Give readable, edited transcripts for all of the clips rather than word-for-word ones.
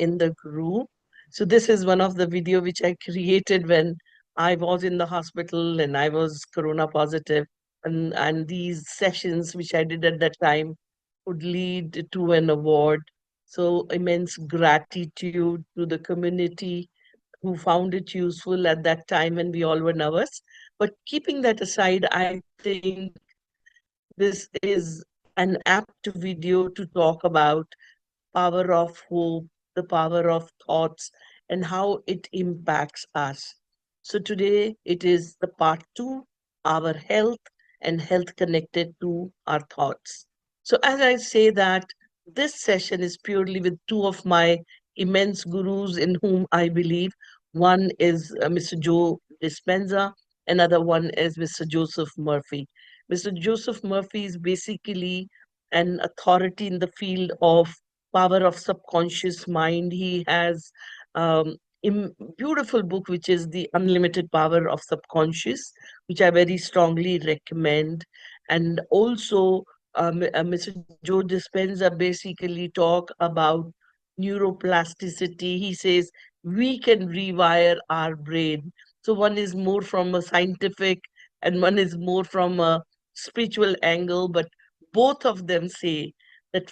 in the group. So this is one of the video which I created when I was in the hospital and I was corona positive, and these sessions which I did at that time would lead to an award. So immense gratitude to the community who found it useful at that time when we all were nervous. But keeping that aside, I think this is an apt video to talk about power of hope, the power of thoughts, and how it impacts us. So today it is the part two, our health and health connected to our thoughts. So as I say that, this session is purely with two of my immense gurus in whom I believe. One is Mr. Joe Dispenza, another one is Mr. Joseph Murphy. Mr. Joseph Murphy is basically an authority in the field of power of subconscious mind. He has beautiful book which is The Unlimited Power of Subconscious, which I very strongly recommend. And also Mr. Joe Dispenza basically talk about neuroplasticity. He says we can rewire our brain. So one is more from a scientific and one is more from a spiritual angle, but both of them say that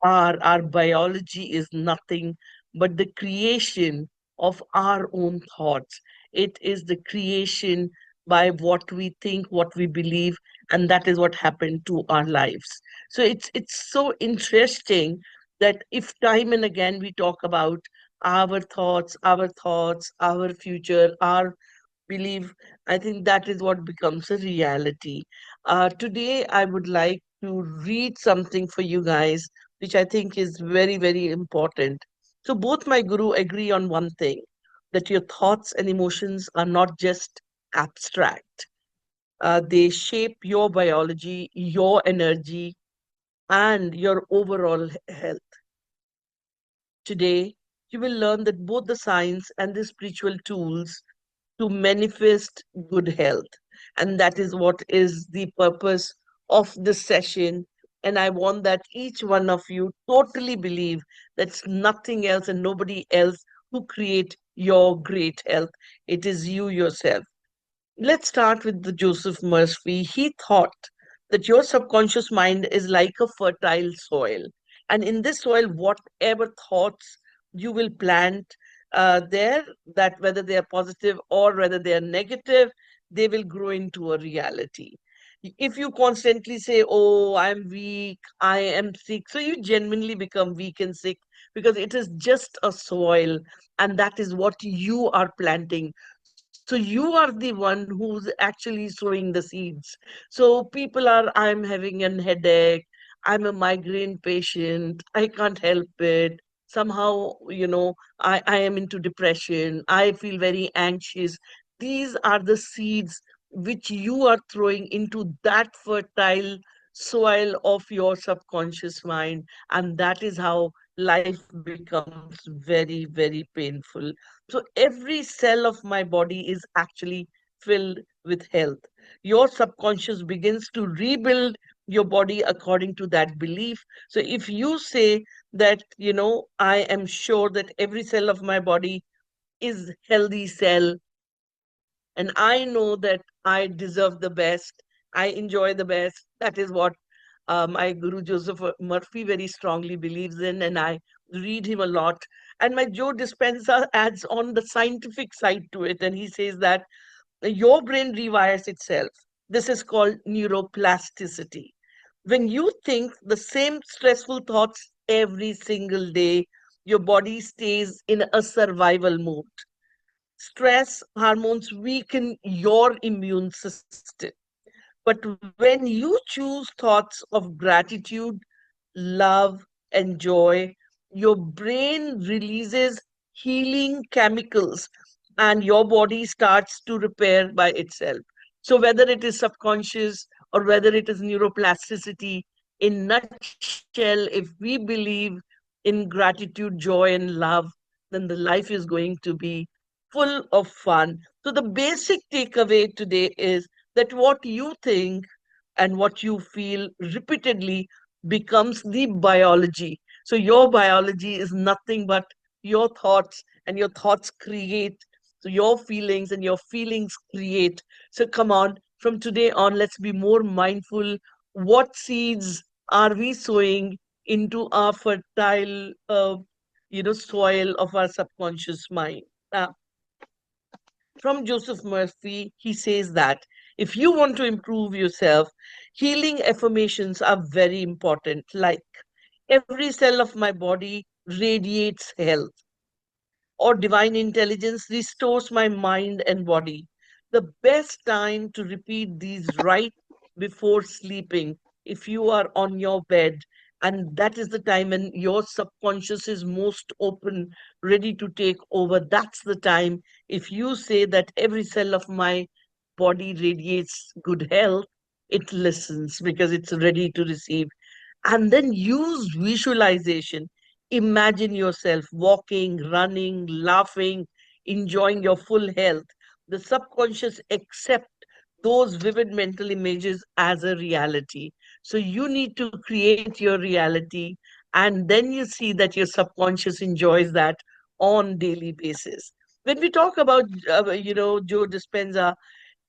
our biology is nothing but the creation of our own thoughts. It is the creation by what we think, what we believe, and that is what happened to our lives. So it's so interesting that if time and again we talk about our thoughts, our future, our belief, I think that is what becomes a reality. Today, I would like to read something for you guys, which I think is very, very important. So, both my guru agree on one thing, that your thoughts and emotions are not just abstract, they shape your biology, your energy, and your overall health. Today, you will learn that both the science and the spiritual tools to manifest good health. And that is what is the purpose of this session. And I want that each one of you totally believe that's nothing else and nobody else who create your great health. It is you yourself. Let's start with the Joseph Murphy. He thought that your subconscious mind is like a fertile soil. And in this soil, whatever thoughts you will plant there, that whether they are positive or whether they are negative, they will grow into a reality. If you constantly say, "Oh, I'm weak, I am sick," so you genuinely become weak and sick because it is just a soil, and that is what you are planting. So you are the one who's actually sowing the seeds. So people are, I'm having an headache, I'm a migraine patient, I can't help it. Somehow, I am into depression, I feel very anxious. These are the seeds which you are throwing into that fertile soil of your subconscious mind. And that is how life becomes very, very painful. So every cell of my body is actually filled with health. Your subconscious begins to rebuild your body according to that belief. So if you say that, I am sure that every cell of my body is healthy cell, and I know that I deserve the best, I enjoy the best. That is what my guru Joseph Murphy very strongly believes in, and I read him a lot. And my Joe Dispenza adds on the scientific side to it, and he says that your brain rewires itself. This is called neuroplasticity. When you think the same stressful thoughts every single day, your body stays in a survival mode. Stress hormones weaken your immune system. But when you choose thoughts of gratitude, love, and joy, your brain releases healing chemicals and your body starts to repair by itself. So, whether it is subconscious or whether it is neuroplasticity, in nutshell, if we believe in gratitude, joy, and love, then the life is going to be full of fun. So, the basic takeaway today is that what you think and what you feel repeatedly becomes the biology. So your biology is nothing but your thoughts, and your thoughts create. So your feelings, and your feelings create. So come on, from today on, let's be more mindful. What seeds are we sowing into our fertile, soil of our subconscious mind? Now, from Joseph Murphy, he says that if you want to improve yourself, healing affirmations are very important. Like, every cell of my body radiates health, or divine intelligence restores my mind and body. The best time to repeat these right before sleeping, if you are on your bed, and that is the time when your subconscious is most open, ready to take over. That's the time. If you say that every cell of my body radiates good health, it listens because it's ready to receive. And then use visualization. Imagine yourself walking, running, laughing, enjoying your full health. The subconscious accept those vivid mental images as a reality. So you need to create your reality, and then you see that your subconscious enjoys that on daily basis. When we talk about Joe Dispenza,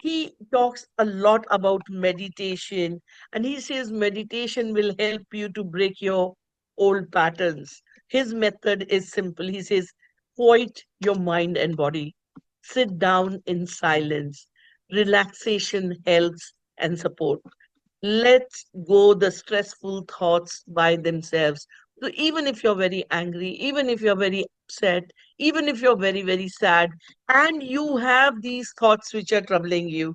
he talks a lot about meditation, and he says meditation will help you to break your old patterns. His method is simple. He says, quiet your mind and body, sit down in silence. Relaxation helps and support. Let go the stressful thoughts by themselves. So even if you're very angry, even if you're very upset, even if you're very, very sad, and you have these thoughts which are troubling you,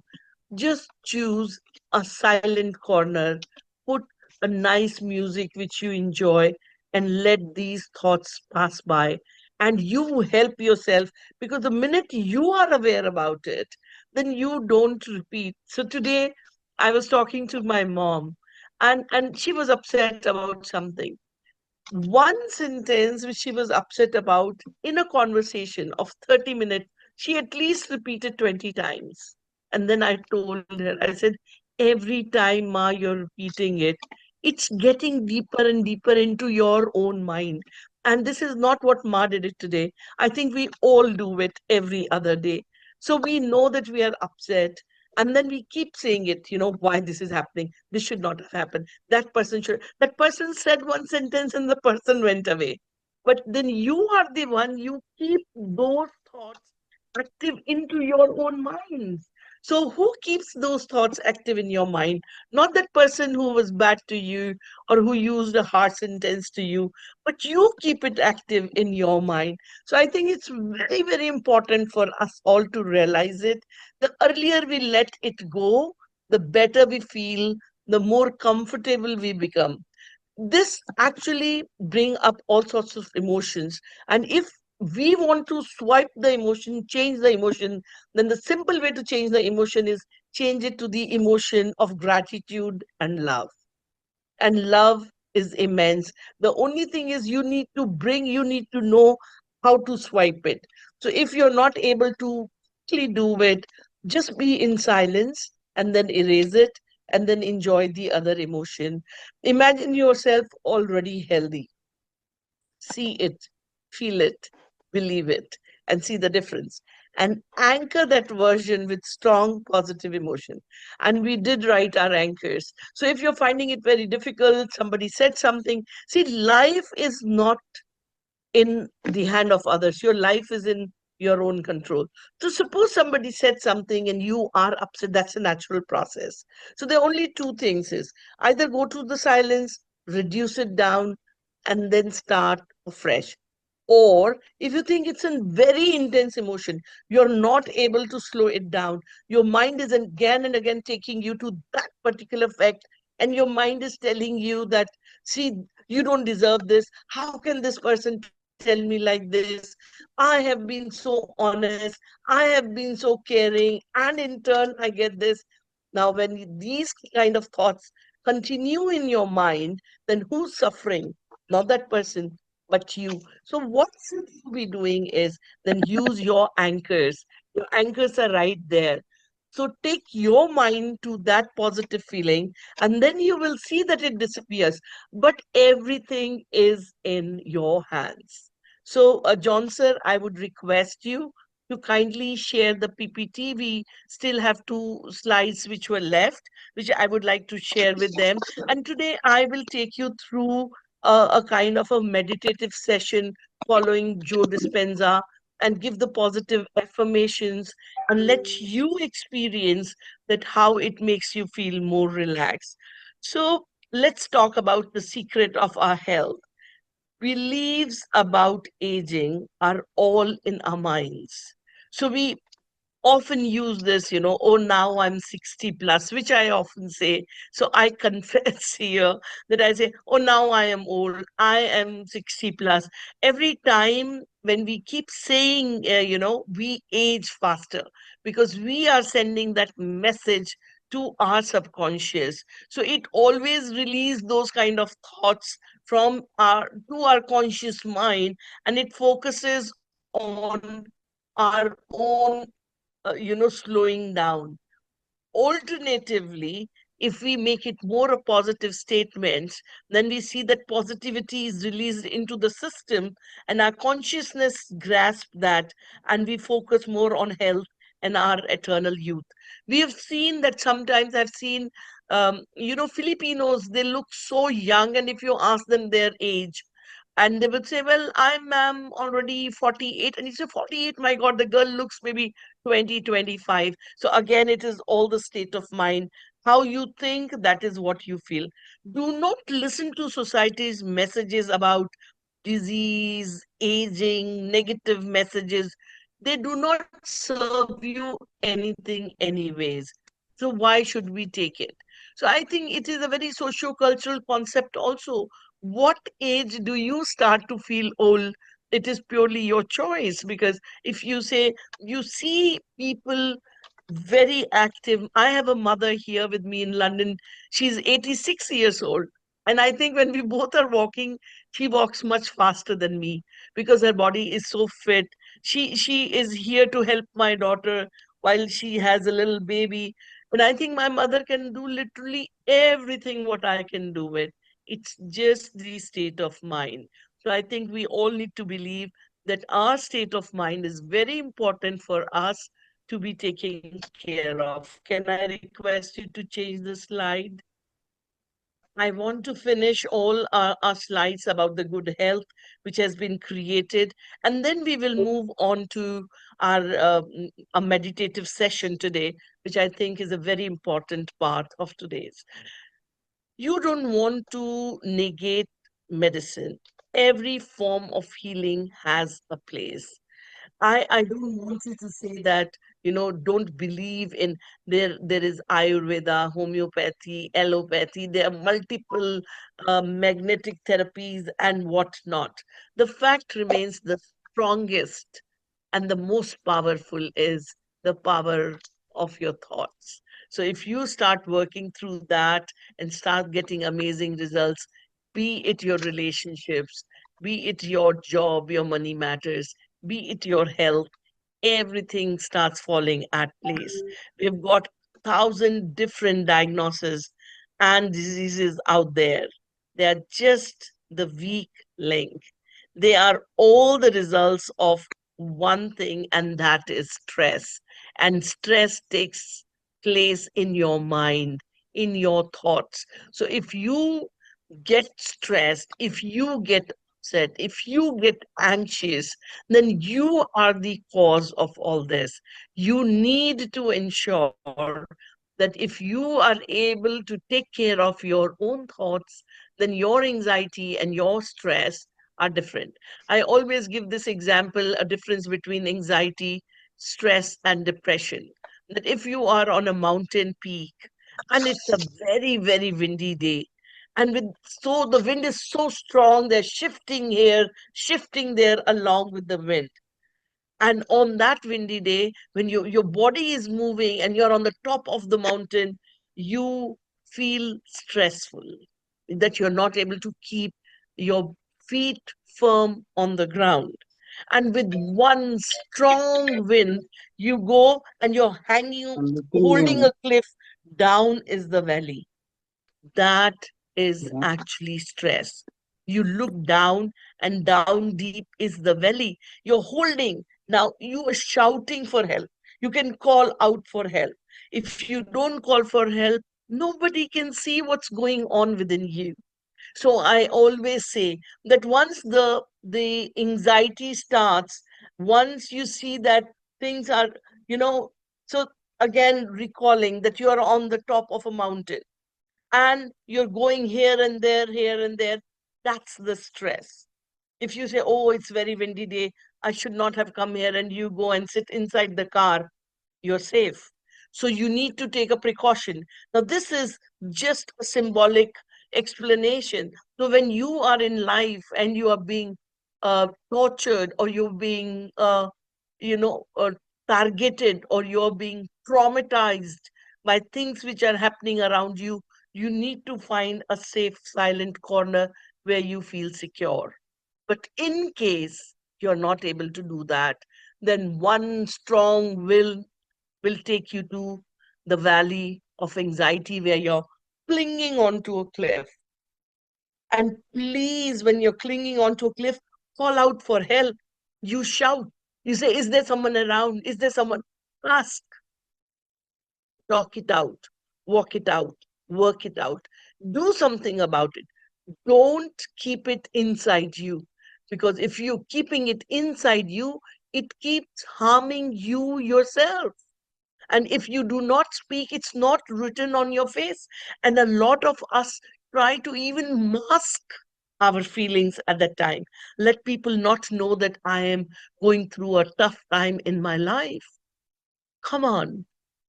just choose a silent corner, put a nice music which you enjoy, and let these thoughts pass by. And you help yourself, because the minute you are aware about it, then you don't repeat. So today, I was talking to my mom, and she was upset about something. One sentence which she was upset about in a conversation of 30 minutes, she at least repeated 20 times. And then I told her, I said, every time, Ma, you're repeating it, it's getting deeper and deeper into your own mind. And this is not what Ma did it today. I think we all do it every other day. So we know that we are upset. And then we keep saying it, why this is happening. This should not have happened. That person said one sentence and the person went away. But then you are the one, you keep those thoughts active into your own mind. So who keeps those thoughts active in your mind? Not that person who was bad to you or who used a harsh sentence to you, but you keep it active in your mind. So I think it's very, very important for us all to realize it. The earlier we let it go, the better we feel, the more comfortable we become. This actually bring up all sorts of emotions. And if we want to swipe the emotion, change the emotion, then the simple way to change the emotion is change it to the emotion of gratitude and love. And love is immense. The only thing is you need to know how to swipe it. So if you're not able to quickly do it, just be in silence and then erase it, and then enjoy the other emotion. Imagine yourself already healthy. See it, feel it, believe it, and see the difference. And anchor that version with strong positive emotion. And we did write our anchors. So if you're finding it very difficult, somebody said something, see, life is not in the hand of others. Your life is in your own control. So suppose somebody said something and you are upset, that's a natural process. So there are only two things: is either go to the silence, reduce it down, and then start afresh. Or if you think it's a very intense emotion, you're not able to slow it down. Your mind is again and again taking you to that particular fact, and your mind is telling you that, see, you don't deserve this. How can this person tell me like this? I have been so honest. I have been so caring, and in turn, I get this. Now, when these kind of thoughts continue in your mind, then who's suffering? Not that person, but you. So what should you be doing is then use your anchors. Your anchors are right there. So take your mind to that positive feeling, and then you will see that it disappears. But everything is in your hands. So, John sir, I would request you to kindly share the PPT. We still have two slides which were left, which I would like to share with them. And today I will take you through a kind of a meditative session following Joe Dispenza, and give the positive affirmations and let you experience that how it makes you feel more relaxed. So let's talk about the secret of our health. Beliefs about aging are all in our minds. So we often use this, oh, now I'm 60 plus, which I often say. So I confess here that I say, oh, now I am old, I am 60 plus. Every time when we keep saying, we age faster because we are sending that message to our subconscious. So it always releases those kind of thoughts from our to our conscious mind, and it focuses on our own slowing down. Alternatively, if we make it more a positive statement, then we see that positivity is released into the system and our consciousness grasp that, and we focus more on health and our eternal youth. We have seen that sometimes I've seen, Filipinos, they look so young, and if you ask them their age, and they would say, well, I'm already 48. And you say, 48, my God, the girl looks maybe 20, 25. So again, it is all the state of mind. How you think, that is what you feel. Do not listen to society's messages about disease, aging, negative messages. They do not serve you anything, anyways. So why should we take it? So I think it is a very socio-cultural concept also. What age do you start to feel old? It is purely your choice, because if you say you see people very active. I have a mother here with me in London. She's 86 years old. And I think when we both are walking, she walks much faster than me because her body is so fit. She is here to help my daughter while she has a little baby. And I think my mother can do literally everything what I can do it. It's just the state of mind. So I think we all need to believe that our state of mind is very important for us to be taken care of. Can I request you to change the slide? I want to finish all our slides about the good health which has been created, and then we will move on to our a meditative session today, which I think is a very important part of today's. You don't want to negate medicine. Every form of healing has a place. I don't want you to say that, don't believe in there is Ayurveda, homeopathy, allopathy, there are multiple magnetic therapies and whatnot. The fact remains the strongest and the most powerful is the power of your thoughts. So if you start working through that and start getting amazing results, be it your relationships, be it your job, your money matters, be it your health, everything starts falling at place. We've got thousand different diagnoses and diseases out there. They are just the weak link. They are all the results of one thing, and that is stress. And stress takes place in your mind, in your thoughts. So if you get stressed, if you get upset, if you get anxious, then you are the cause of all this. You need to ensure that if you are able to take care of your own thoughts, then your anxiety and your stress are different. I always give this example, a difference between anxiety, stress, and depression. That if you are on a mountain peak and it's a very, very windy day, and with so the wind is so strong, they're shifting here, shifting there along with the wind. And on that windy day, when your body is moving and you're on the top of the mountain, you feel stressful, that you're not able to keep your feet firm on the ground. And with one strong wind, you go and you're hanging, I'm looking holding near. a cliff. Down is the valley. That is Yeah. actually stress. You look down, and down deep is the valley. You're holding. Now you are shouting for help. You can call out for help. If you don't call for help, nobody can see what's going on within you. So I always say that once the anxiety starts, once you see that things are, you know, so again recalling that you are on the top of a mountain and you're going here and there, that's the stress. If you say, oh, it's very windy day, I should not have come here, and you go and sit inside the car, you're safe. So you need to take a precaution. Now, this is just a symbolic explanation. So when you are in life and you are being tortured, or you're being, you know, targeted, or you're being traumatized by things which are happening around you, you need to find a safe, silent corner where you feel secure. But in case you're not able to do that, then one strong will take you to the valley of anxiety where you're clinging onto a cliff. And please, when you're clinging onto a cliff, call out for help. You shout. You say, is there someone around? Is there someone? Ask, talk it out, walk it out, work it out. Do something about it. Don't keep it inside you. Because if you're keeping it inside you, it keeps harming you yourself. And if you do not speak, it's not written on your face. And a lot of us try to even mask our feelings at that time. Let people not know that I am going through a tough time in my life. Come on.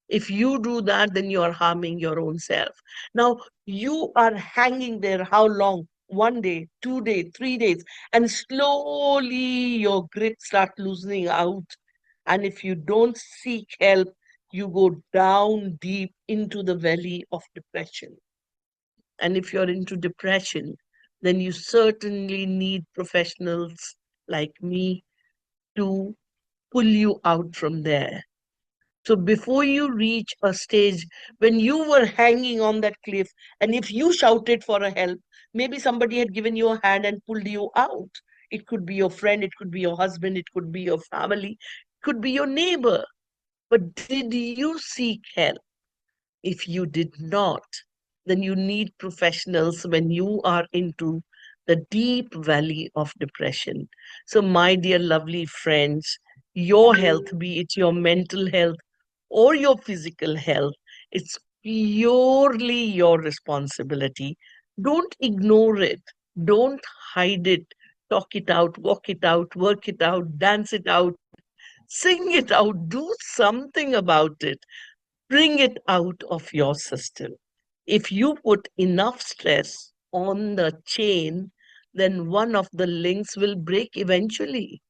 If you do that, then you are harming your own self. Now, you are hanging there how long? 1 day, 2 day, 3 days, and slowly your grip start loosening out. And if you don't seek help, you go down deep into the valley of depression. And if you're into depression, then you certainly need professionals like me to pull you out from there. So before you reach a stage when you were hanging on that cliff, and if you shouted for a help, maybe somebody had given you a hand and pulled you out. It could be your friend, it could be your husband, it could be your family, it could be your neighbor. But did you seek help? If you did not, then you need professionals when you are into the deep valley of depression. So, my dear lovely friends, your health, be it your mental health or your physical health, it's purely your responsibility. Don't ignore it, don't hide it. Talk it out, walk it out, work it out, dance it out, sing it out, do something about it. Bring it out of your system. If you put enough stress on the chain, then one of the links will break eventually.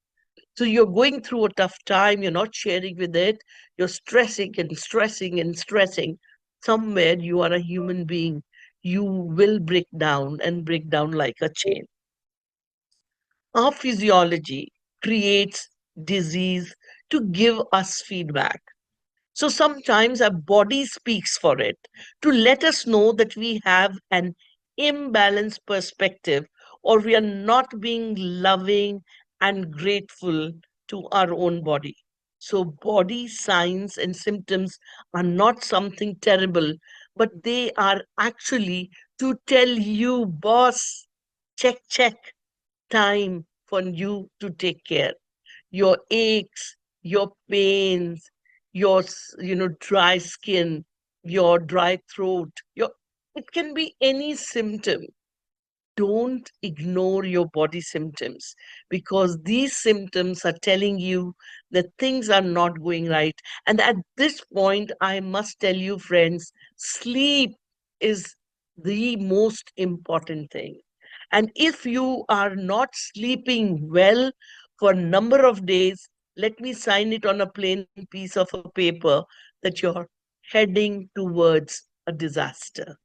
So you're going through a tough time, you're not sharing with it, you're stressing and stressing and stressing. Somewhere you are a human being. You will break down like a chain. Our physiology creates disease to give us feedback. So sometimes our body speaks for it to let us know that we have an imbalanced perspective, or we are not being loving and grateful to our own body. So body signs and symptoms are not something terrible, but they are actually to tell you, boss, check, check, time for you to take care. Your aches, your pains, your dry skin, your dry throat, your it can be any symptom. Don't ignore your body symptoms, because these symptoms are telling you that things are not going right. And at this point, I must tell you, friends, sleep is the most important thing. And if you are not sleeping well for a number of days, let me sign it on a plain piece of a paper that you're heading towards a disaster.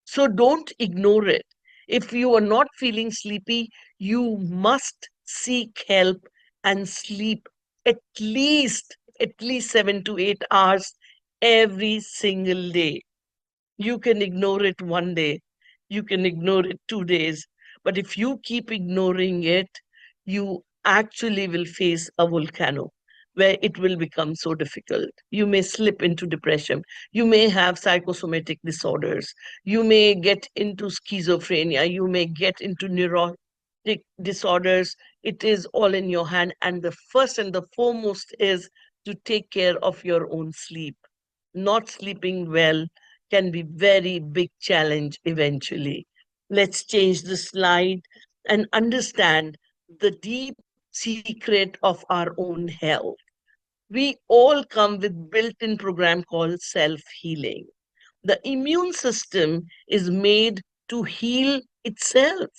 So don't ignore it. If you are not feeling sleepy, you must seek help and sleep at least 7 to 8 hours every single day. You can ignore it one day, you can ignore it 2 days, but if you keep ignoring it, you actually will face a volcano where it will become so difficult. You may slip into depression, you may have psychosomatic disorders, you may get into schizophrenia, you may get into neurotic disorders. It is all in your hand. And the first and the foremost is to take care of your own sleep. Not sleeping well can be very big challenge eventually. Let's change the slide and understand the deep secret of our own health. We all come with built-in program called self-healing. The immune system is made to heal itself,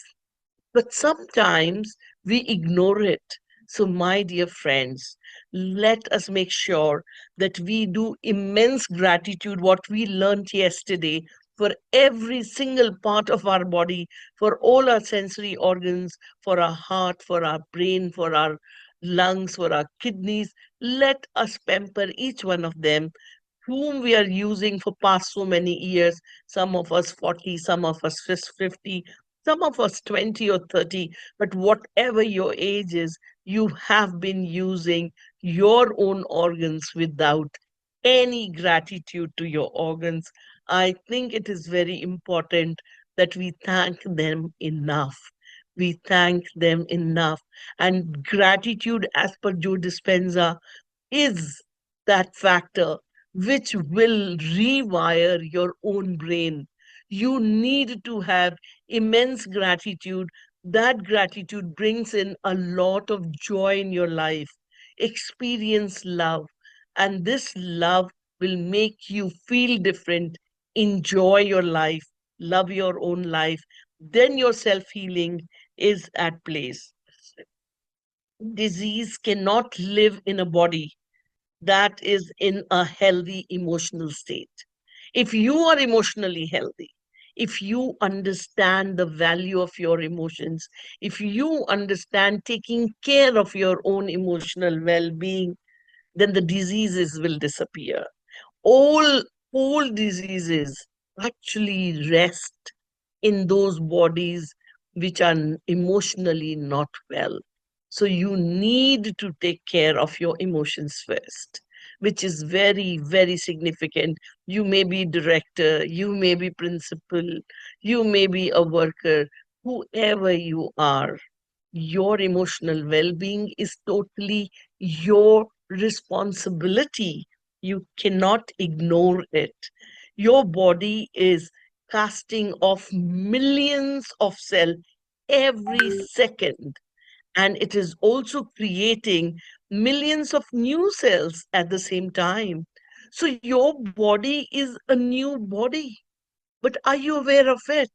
but sometimes we ignore it. So, my dear friends, let us make sure that we do immense gratitude, what we learned yesterday, for every single part of our body, for all our sensory organs, for our heart, for our brain, for our lungs, for our kidneys. Let us pamper each one of them whom we are using for past so many years, some of us 40, some of us 50, some of us 20 or 30, but whatever your age is, you have been using your own organs without any gratitude to your organs. I think it is very important that we thank them enough. We thank them enough. And gratitude, as per Joe Dispenza, is that factor which will rewire your own brain. You need to have immense gratitude. That gratitude brings in a lot of joy in your life. Experience love, and this love will make you feel different. Enjoy your life, love your own life. Then your self healing is at place. Disease cannot live in a body that is in a healthy emotional state. If you are emotionally healthy, if you understand the value of your emotions, if you understand taking care of your own emotional well being, then the diseases will disappear. All all diseases actually rest in those bodies which are emotionally not well. So you need to take care of your emotions first, which is very, very significant. You may be director, you may be principal, you may be a worker, whoever you are, your emotional well-being is totally your responsibility. You cannot ignore it. Your body is casting off millions of cells every second, and it is also creating millions of new cells at the same time. So your body is a new body, but are you aware of it?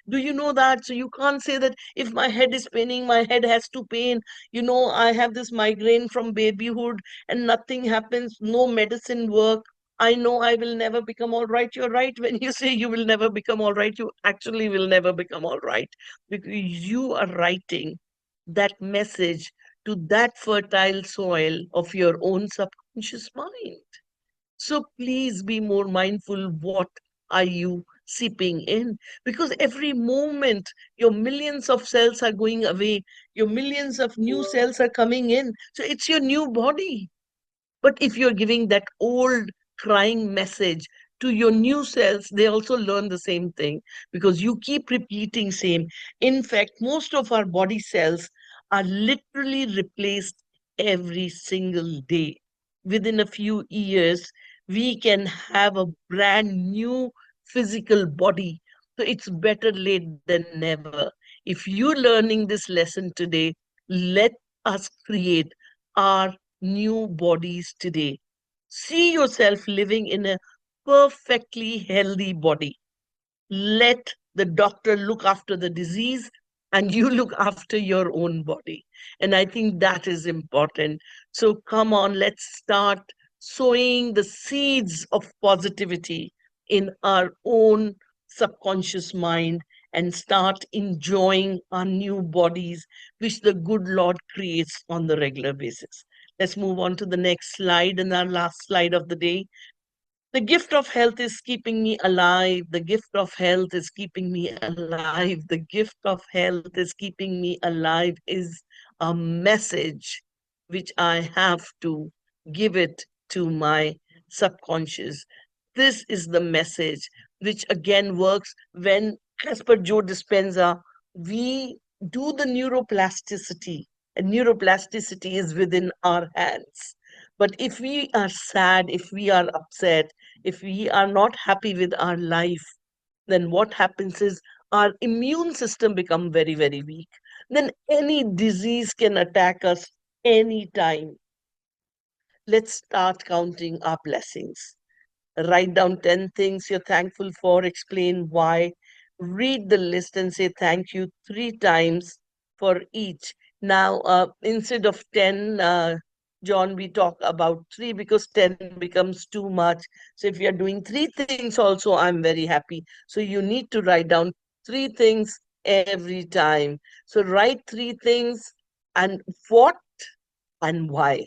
Do you know that? So you can't say that if my head is paining, my head has to pain. I have this migraine from babyhood and nothing happens, no medicine work. I know I will never become all right. You're right. When you say you will never become all right, you actually will never become all right, because you are writing that message to that fertile soil of your own subconscious mind. So please be more mindful. What are you seeping in? Because every moment your millions of cells are going away, your millions of new cells are coming in. So it's your new body. But if you're giving that old crying message to your new cells, they also learn the same thing, because you keep repeating same. In fact, most of our body cells are literally replaced every single day. Within a few years, we can have a brand new physical body. So it's better late than never. If you're learning this lesson today, let us create our new bodies today. See yourself living in a perfectly healthy body. Let the doctor look after the disease and you look after your own body. And I think that is important. So come on, let's start sowing the seeds of positivity in our own subconscious mind and start enjoying our new bodies, which the good Lord creates on the regular basis. Let's move on to the next slide and our last slide of the day. The gift of health is keeping me alive. The gift of health is keeping me alive. The gift of health is keeping me alive is a message which I have to give it to my subconscious. This is the message which again works when, as per Joe Dispenza, we do the neuroplasticity, and neuroplasticity is within our hands. But if we are sad, if we are upset, if we are not happy with our life, then what happens is our immune system become very, very weak. Then any disease can attack us anytime. Let's start counting our blessings. Write down 10 things you're thankful for, explain why, read the list and say thank you 3 times for each. Now, instead of 10, John, we talk about 3 because 10 becomes too much. So if you're doing 3 things also, I'm very happy. So you need to write down 3 things every time. So write 3 things and what and why.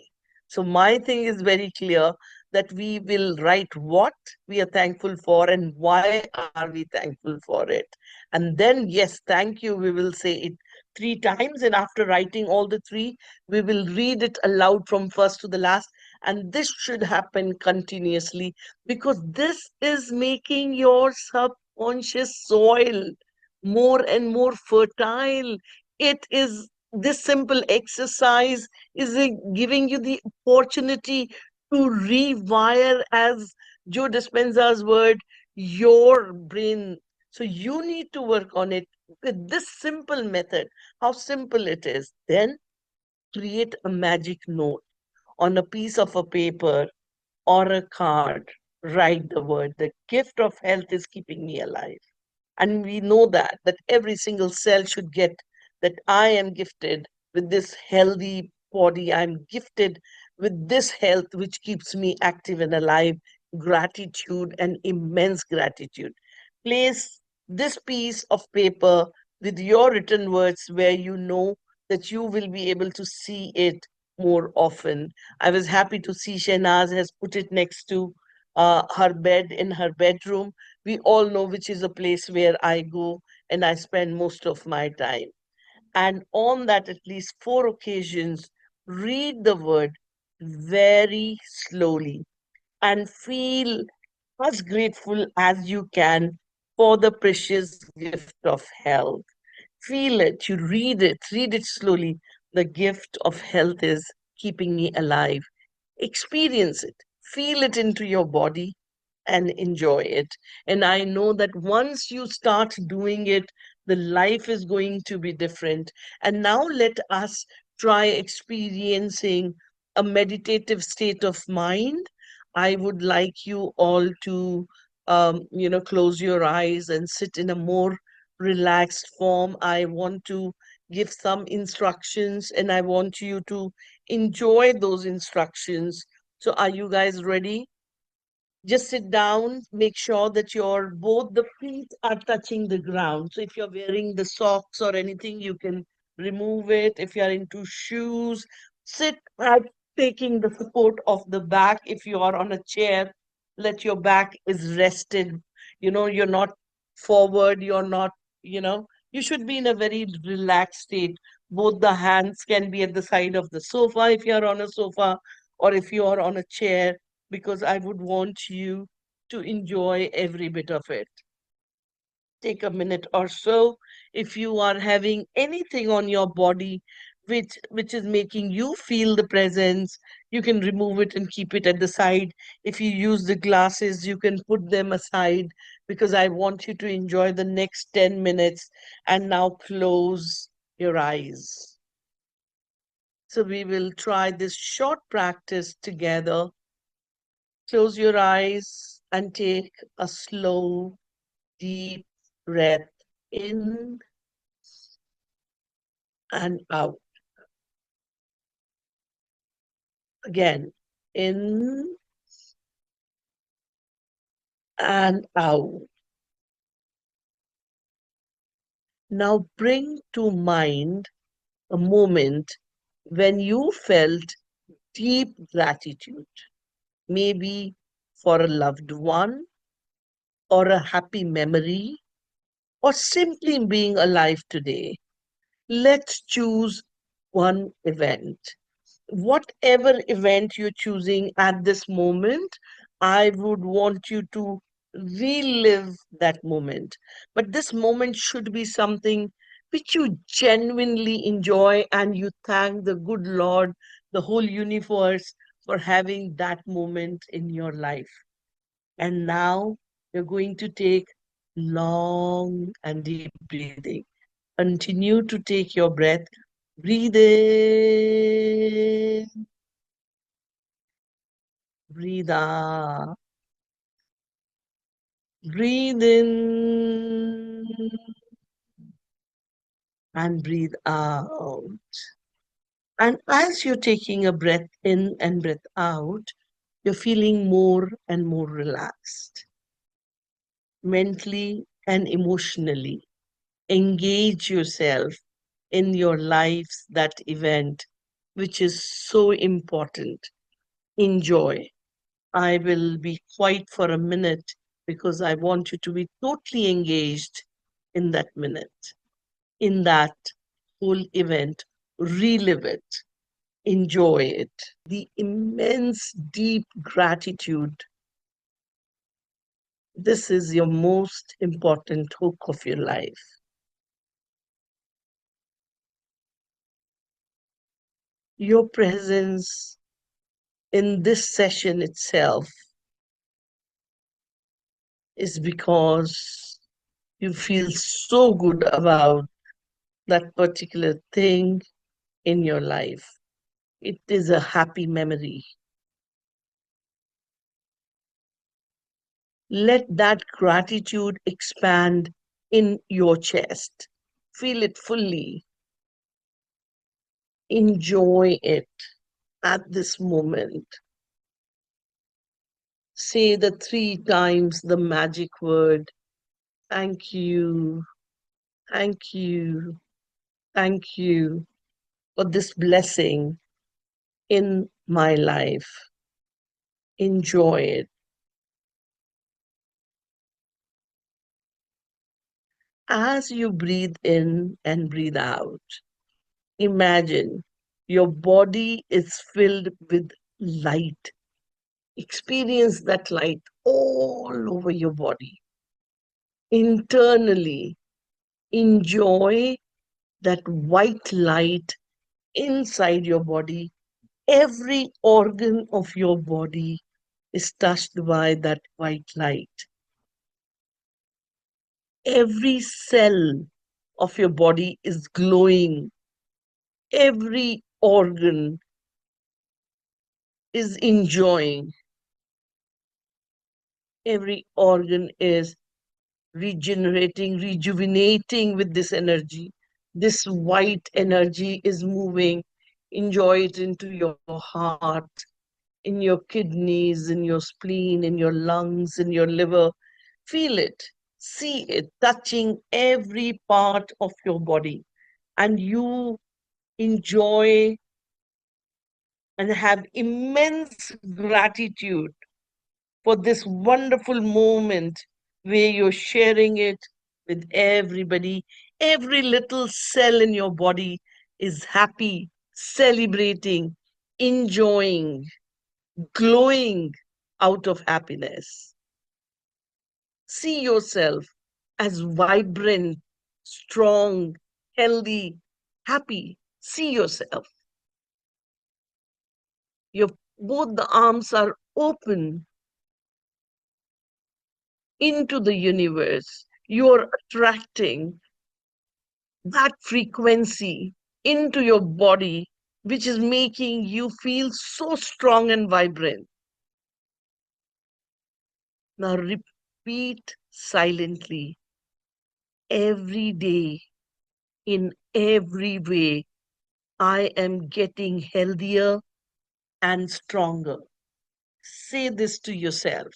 So my thing is very clear that we will write what we are thankful for and why are we thankful for it. And then, yes, thank you, we will say it 3 times. And after writing all the three, we will read it aloud from first to the last. And this should happen continuously because this is making your subconscious soil more and more fertile. It is this simple exercise is giving you the opportunity to rewire, as Joe Dispenza's word, your brain. So you need to work on it with this simple method. How simple it is. Then create a magic note on a piece of a paper or a card. Write the word, the gift of health is keeping me alive. And we know that every single cell should get that I am gifted with this healthy body. I'm gifted with this health which keeps me active and alive. Gratitude and immense gratitude. Place this piece of paper with your written words where you know that you will be able to see it more often. I was happy to see Shehnaz has put it next to her bed in her bedroom. We all know which is a place where I go and I spend most of my time. And on that, at least 4 occasions, read the word very slowly and feel as grateful as you can for the precious gift of health. Feel it, you read it slowly. The gift of health is keeping me alive. Experience it, feel it into your body, and enjoy it. And I know that once you start doing it, the life is going to be different. And now let us try experiencing a meditative state of mind. I would like you all to, close your eyes and sit in a more relaxed form. I want to give some instructions and I want you to enjoy those instructions. So, are you guys ready? Just sit down, make sure that your both the feet are touching the ground. So if you're wearing the socks or anything, you can remove it. If you're into shoes, sit at taking the support of the back. If you are on a chair, let your back is rested. You're not forward, you're not, you should be in a very relaxed state. Both the hands can be at the side of the sofa if you're on a sofa, or if you are on a chair, because I would want you to enjoy every bit of it. Take a minute or so. If you are having anything on your body which is making you feel the presence, you can remove it and keep it at the side. If you use the glasses, you can put them aside, because I want you to enjoy the next 10 minutes. And now close your eyes. So we will try this short practice together. Close your eyes and take a slow, deep breath in and out. Again, in and out. Now bring to mind a moment when you felt deep gratitude, maybe for a loved one or a happy memory or simply being alive today. Let's choose one event. Whatever event you're choosing at this moment, I would want you to relive that moment. But this moment should be something which you genuinely enjoy and you thank the good Lord, the whole universe for having that moment in your life. And now you're going to take long and deep breathing. Continue to take your breath. Breathe in, breathe out, breathe in, and breathe out. And as you're taking a breath in and breath out, you're feeling more and more relaxed, mentally and emotionally. Engage yourself in your life's that event, which is so important. Enjoy. I will be quiet for a minute because I want you to be totally engaged in that minute, in that whole event. Relive it, enjoy it. The immense, deep gratitude. This is your most important hook of your life. Your presence in this session itself is because you feel so good about that particular thing in your life. It is a happy memory. Let that gratitude expand in your chest. Feel it fully. Enjoy it at this moment. Say the 3 times the magic word. Thank you, thank you, thank you for this blessing in my life. Enjoy it. As you breathe in and breathe out, imagine your body is filled with light. Experience that light all over your body. Internally, enjoy that white light inside your body. Every organ of your body is touched by that white light. Every cell of your body is glowing. Every organ is enjoying. Every organ is regenerating, rejuvenating with this energy. This white energy is moving. Enjoy it into your heart, in your kidneys, in your spleen, in your lungs, in your liver. Feel it, see it, touching every part of your body. And you enjoy and have immense gratitude for this wonderful moment where you're sharing it with everybody. Every little cell in your body is happy, celebrating, enjoying, glowing out of happiness. See yourself as vibrant, strong, healthy, happy. See yourself. Your both the arms are open into the universe. You're attracting that frequency into your body, which is making you feel so strong and vibrant. Now repeat silently every day, in every way. I am getting healthier and stronger. Say this to yourself,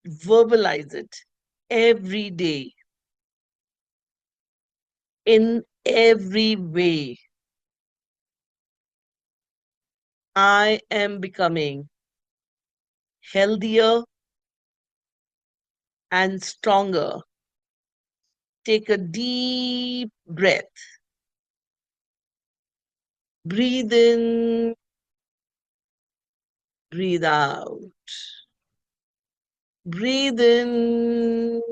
verbalize it every day. in every way. I am becoming healthier and stronger. Take a deep breath. Breathe in, breathe out. Breathe in,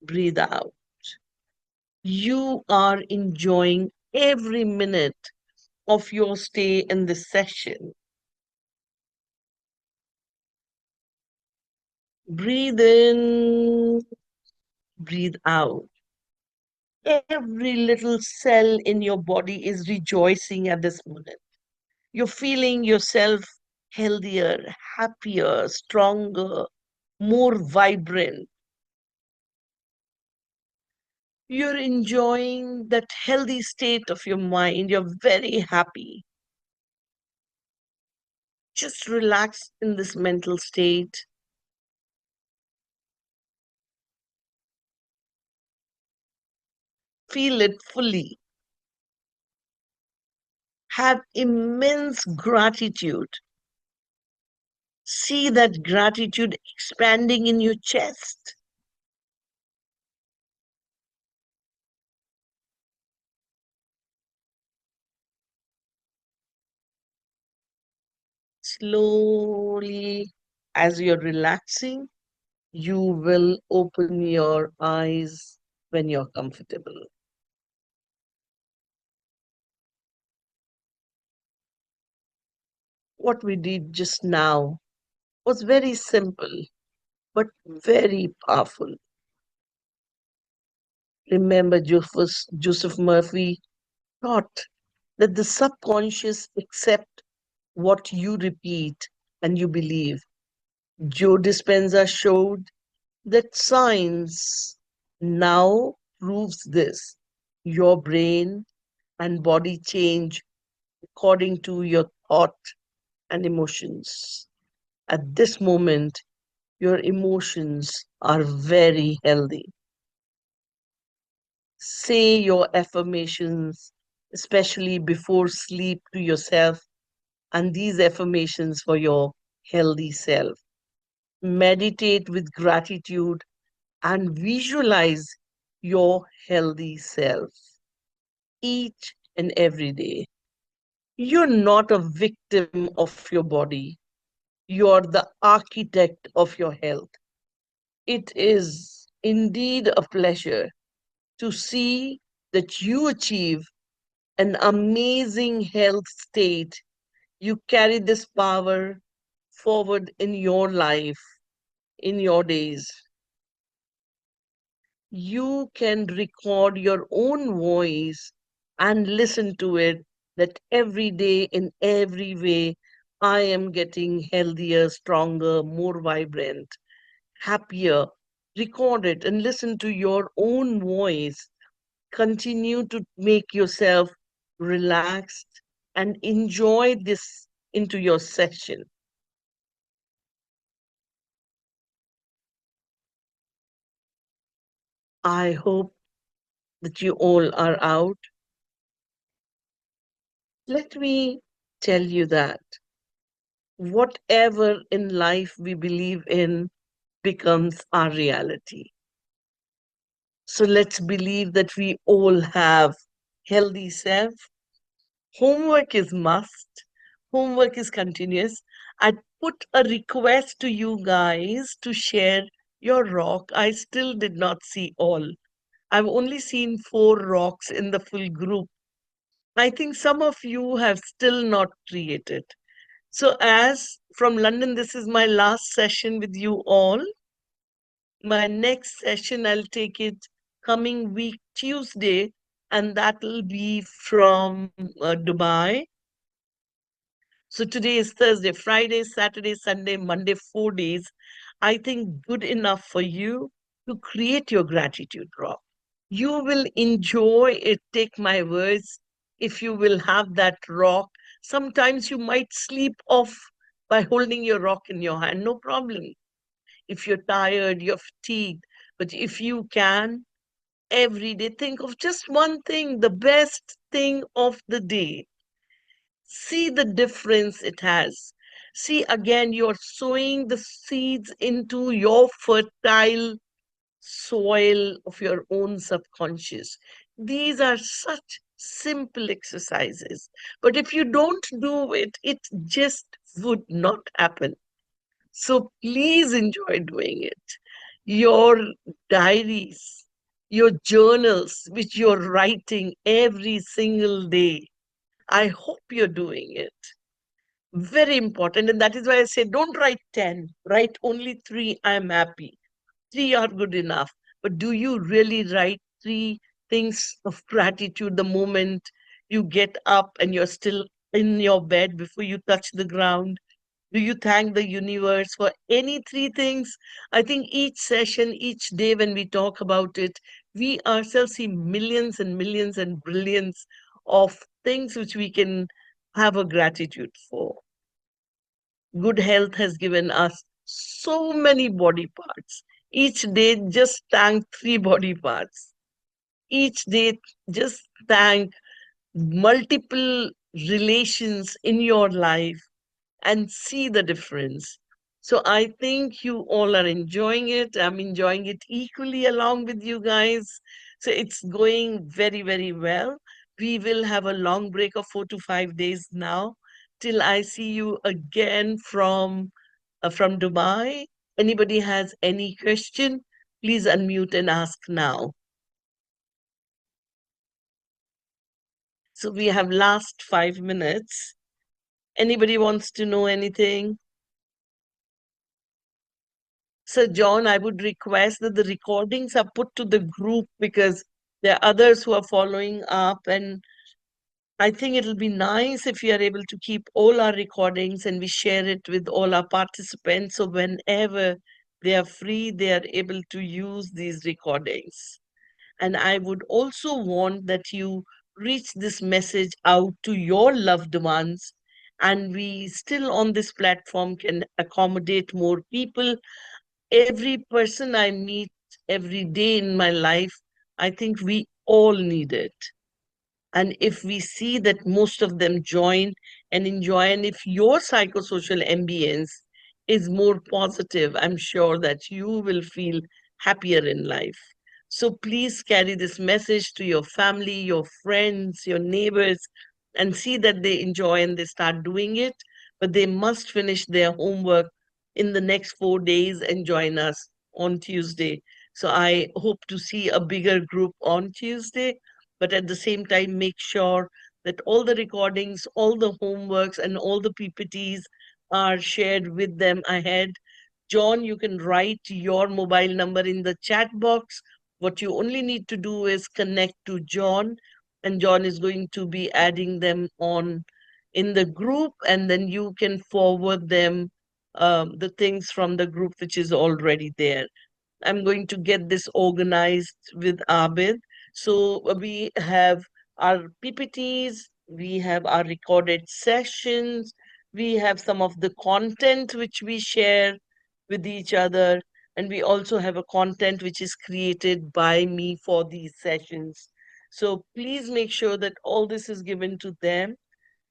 breathe out. You are enjoying every minute of your stay in this session. Breathe in, breathe out. Every little cell in your body is rejoicing at this moment. You're feeling yourself healthier, happier, stronger, more vibrant. You're enjoying that healthy state of your mind. You're very happy. Just relax in this mental state. Feel it fully. Have immense gratitude. See that gratitude expanding in your chest. Slowly, as you're relaxing, you will open your eyes when you're comfortable. What we did just now was very simple, but very powerful. Remember, Joseph Murphy taught that the subconscious accept what you repeat and you believe. Joe Dispenza showed that science now proves this. Your brain and body change according to your thought and emotions. At this moment, your emotions are very healthy. Say your affirmations, especially before sleep, to yourself, and these affirmations for your healthy self. Meditate with gratitude and visualize your healthy self each and every day. You're not a victim of your body, you're the architect of your health. It is indeed a pleasure to see that you achieve an amazing health state. You carry this power forward in your life, in your days. You can record your own voice and listen to it that every day, in every way, I am getting healthier, stronger, more vibrant, happier. Record it and listen to your own voice. Continue to make yourself relaxed and enjoy this into your session. I hope that you all are out. Let me tell you that whatever in life we believe in becomes our reality. So let's believe that we all have healthy self. Homework is must. Homework is continuous. I put a request to you guys to share your rock. I still did not see all. I've only seen 4 rocks in the full group. I think some of you have still not created. So, as from London, this is my last session with you all. My next session, I'll take it coming week, Tuesday, and that'll be from Dubai. So, today is Thursday, Friday, Saturday, Sunday, Monday, 4 days. I think good enough for you to create your gratitude rock. You will enjoy it, take my words, if you will have that rock. Sometimes you might sleep off by holding your rock in your hand, no problem. If you're tired, you're fatigued, but if you can, every day. Think of just one thing, the best thing of the day. See the difference it has. See, again, you're sowing the seeds into your fertile soil of your own subconscious. These are such simple exercises. But if you don't do it, it just would not happen. So please enjoy doing it. Your diaries, your journals, which you're writing every single day. I hope you're doing it. Very important. And that is why I say don't write 10, write only three. I'm happy. Three are good enough. But do you really write three things of gratitude the moment you get up and you're still in your bed before you touch the ground? Do you thank the universe for any three things? I think each session, each day when we talk about it, we ourselves see millions and millions and billions of things which we can have a gratitude for. Good health has given us so many body parts. Each day, just thank three body parts. Each day, just thank multiple relations in your life and see the difference. So I think you all are enjoying it. I'm enjoying it equally along with you guys. So it's going very, very well. We will have a long break of 4 to 5 days now till I see you again from Dubai. Anybody has any question, please unmute and ask now. So we have last 5 minutes. Anybody wants to know anything? So, John, I would request that the recordings are put to the group because there are others who are following up. And I think it'll be nice if we are able to keep all our recordings and we share it with all our participants. So, whenever they are free, they are able to use these recordings. And I would also want that you reach this message out to your loved ones. And we still on this platform can accommodate more people. Every person I meet every day in my life, I think we all need it. And if we see that most of them join and enjoy, and if your psychosocial ambience is more positive, I'm sure that you will feel happier in life. So please carry this message to your family, your friends, your neighbors, and see that they enjoy and they start doing it. But they must finish their homework in the next 4 days and join us on Tuesday. So I hope to see a bigger group on Tuesday, but at the same time, make sure that all the recordings, all the homeworks, and all the PPTs are shared with them ahead. John, you can write your mobile number in the chat box. What you only need to do is connect to John, and John is going to be adding them on in the group, and then you can forward them the things from the group which is already there. I'm going to get this organized with Abid. So we have our PPTs, we have our recorded sessions, we have some of the content which we share with each other, and we also have a content which is created by me for these sessions. So please make sure that all this is given to them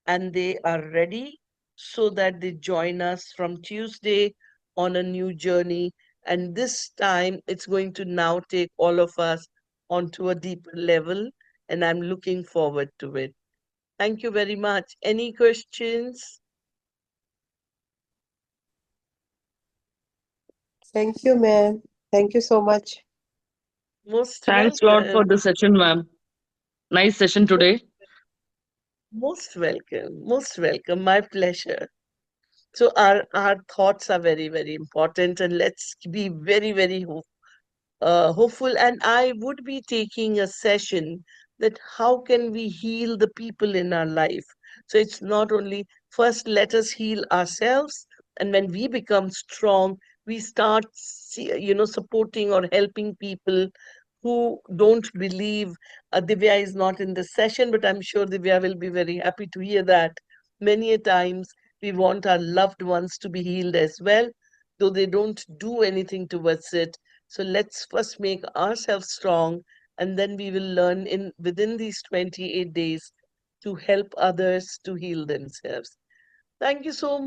and they are ready so that they join us from Tuesday on a new journey. And this time it's going to now take all of us onto a deeper level, and I'm looking forward to it. Thank you very much. Any questions? Thank you, ma'am. Thank you so much. Most Thanks a lot for welcome. the session, ma'am. Nice session Mo- today. Most welcome. Most welcome. My pleasure. So our thoughts are very, very important, and let's be very, very hopeful. And I would be taking a session that how can we heal the people in our life. So it's not only first let us heal ourselves, and when we become strong, we start supporting or helping people who don't believe. Divya is not in the session, but I'm sure Divya will be very happy to hear that. Many a times we want our loved ones to be healed as well, though they don't do anything towards it. So let's first make ourselves strong and then we will learn in within these 28 days to help others to heal themselves. Thank you so